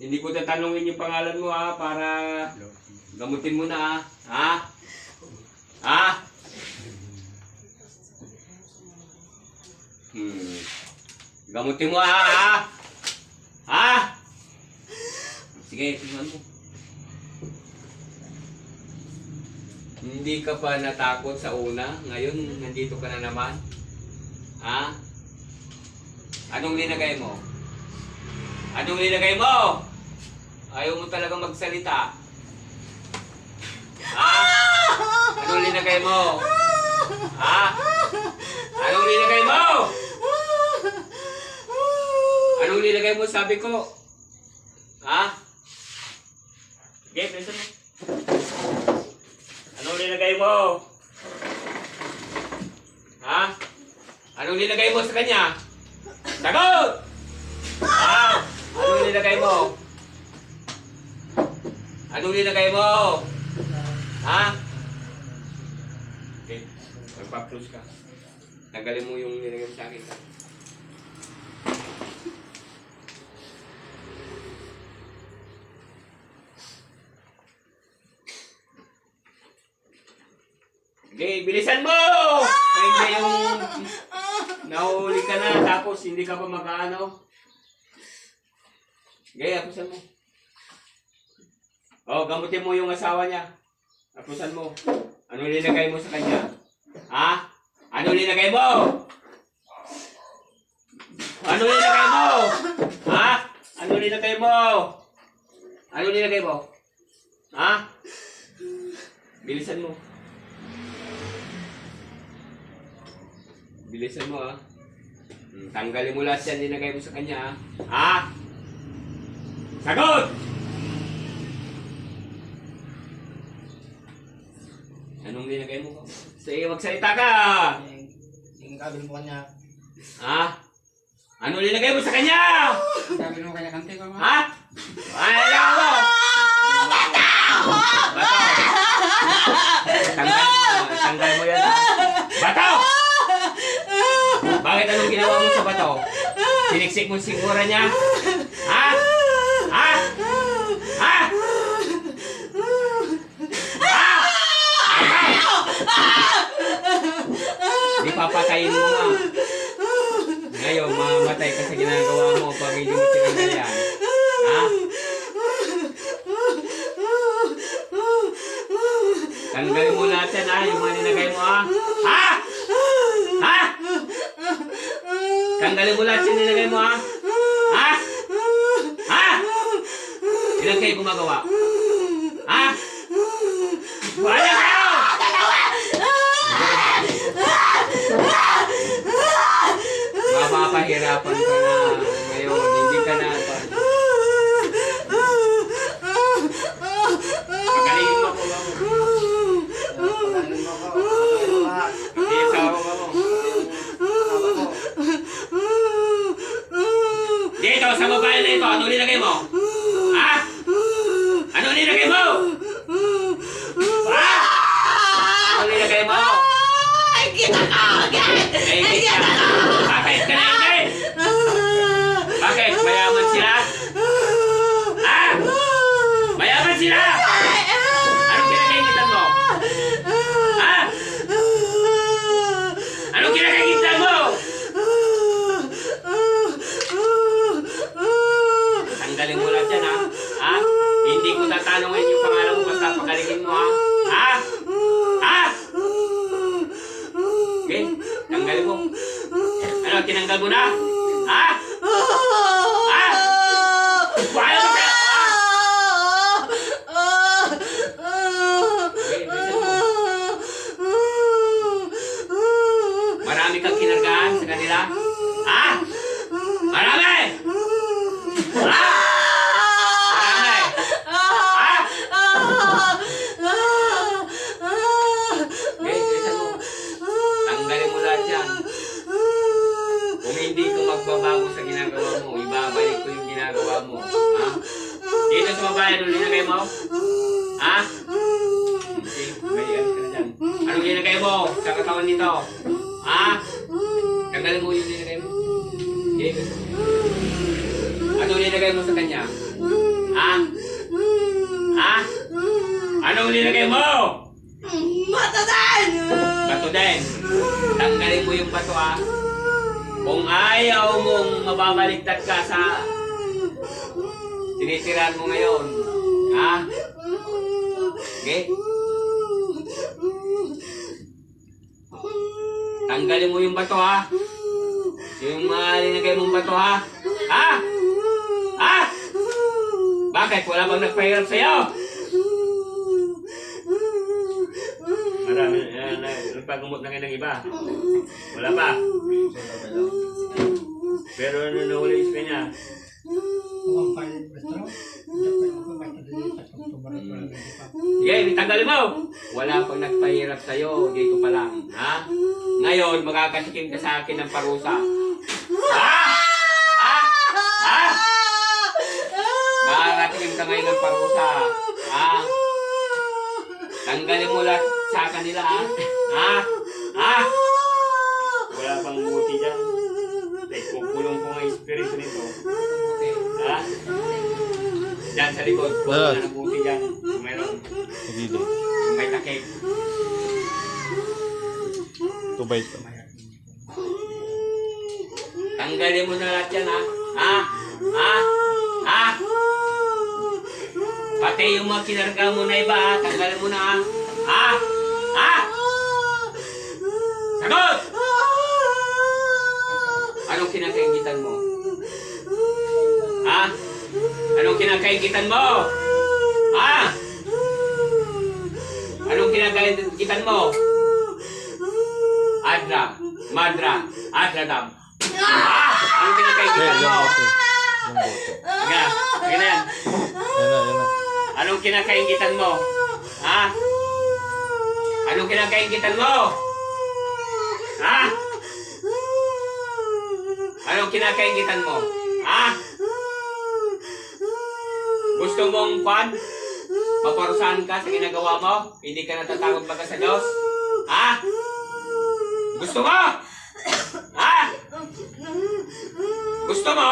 Hindi ko tatanungin yung pangalan mo ha, para gamutin mo na ha. Ha? Gamutin mo ha. Ha? Sige, tingnan mo. Hindi ka pa natakot sa una, ngayon nandito ka na naman. Ha? Anong linagay mo? Anong linagay mo? Ayaw mo talaga magsalita. Ha? Anong linagay mo? Ha? Anong linagay mo? Anong linagay mo, sabi ko? Ha? Okay, presa mo. Anong linagay mo? Ha? Anong linagay mo sa kanya? Sagot! Ha? Anong linagay mo? Anong linagay mo? Ha? Okay, magpa-close ka. Tanggalin mo yung linagay mo sa akin. Okay, bilisan mo! Kaya yung nahuli ka na tapos hindi ka pa makaano. Okay, apusan mo. Oh, gamutin mo yung asawa niya. Apusan mo. Ano linagay mo sa kanya? Ha? Ano linagay mo? Ano linagay mo? Ha? Ano linagay mo? Ano linagay mo? Ha? Bilisan mo. Bilisan mo ha. Tanggalin mo lahat yan linagay mo sa kanya ha. Sagot! Anong linagay mo? Sige, magsalita ka! Yung kabil mo kanya. Ha? Anong linagay mo sa kanya? Kabil mo kanya kante ko ma. Ha? Ayaw mo! Bato! Tanggal mo yan ha. Bato! Bakit anong ginawa mo sa bato? Siniksik mo sigura niya? Ha? Ha? Ha? Di papatayin mo nga. Ngayon, mamatay ka sa ginagawa mo pag hindi mo tinanggal yan. Ha? Tanggalin mo lahat yan ha, yung mga ninagay mo ha. Ha? Ha? Tanggalin mo lahat yung ninagay mo ha. Ha? Ha? Ilan kayo gumagawa? Ha? Wala kayo! Mapapahirapan ka na ngayon, hindi ka na pagalingin mo ako. Isaw mo mo. Dito, sa mobile na ito, ano nilagay mo? Ha? Ano nilagay mo? Ha? Ano nilagay mo? Ay, kita ka! Ay, kita ka! Bakit ka naingay? Bakit? Mayaman sila? Ha? Mayaman sila! Anong kinakaingitan mo? Ha? Anong kinakaingitan mo? Tanggalin mo lang dyan ha? Ha? Hindi ko tatanungin yung pangalan mo basta pagaligin mo ha? Ha? Ha? Okay? Tanggalin mo. Ano? Tinanggal mo na? Ha? Ha? Wala mo siya! Ha? Okay, bilisan mo. Marami kang kinargahan sa kanila? Ha? Marami! Ha? Marami! Ha? Okay, bilisan mo. Tanggalin mo lahat yan. Kung hindi ko magbabago sa ginagawa mo, ibabalik ko yung ginagawa mo. Ha? Dito sa babae, anong linagay mo? Ha? Okay, may alis ka na dyan. Anong linagay mo sa katawan nito? Ha? Tanggalin mo yung linagay mo. Okay. Anong linagay mo sa kanya? Anong linagay mo? Mata din! Bato din. Tanggalin mo yung bato ha. Kung ayaw mong mababaliktad ka sa tinitirahan mo ngayon. Ha? Okay? Tanggalin mo yung bato ha. Yung mga linagay mong bato ha. Ha? Ha? Bakit? Wala bang nagpahirap sa'yo? Marami, nagpagumot na kayo ng iba. Wala pa. Pero ano nawala yung spray niya? Sige, tanggalin mo! Wala pang nagpahirap sa'yo, dito pa lang. Ha? Ngayon, makakasikim ka sa akin ng parusa. Ha? Ha? Ha? Makakatikim ka ngayon ng parusa. Ha? Tanggalin mo lahat sa kanila, ha? Ha? Ha? Wala pang buti dyan. Kukulong ko nga yung espiritu nito. Ha? Diyan sa likod. Kukulong na ng buti dyan. Kung mayroon. Kung may takip. Tubay ito. Tanggalin mo na lahat yan, ha? Ha? Ha? Ha? Pati yung mga kinarga mo na iba, ha? Tanggalin mo na, ha? Ha? Ha? Sagot! Anong kinakaigitan mo? Ha? Anong kinakaigitan mo? Ha? Anong kinakaigitan mo? Adra, Madra, Adradam. Ha? Anong kinakaigitan mo? Yung bote. Nga, ganyan. Yan na. Anong kinakaingitan mo? Ha? Anong kinakaingitan mo? Ha? Anong kinakaingitan mo? Ha? Gusto mong kwan? Maparusahan ka sa ginagawa mo? Hindi ka natatakot ba ka sa Diyos? Ha? Gusto mo? Ha? Gusto mo?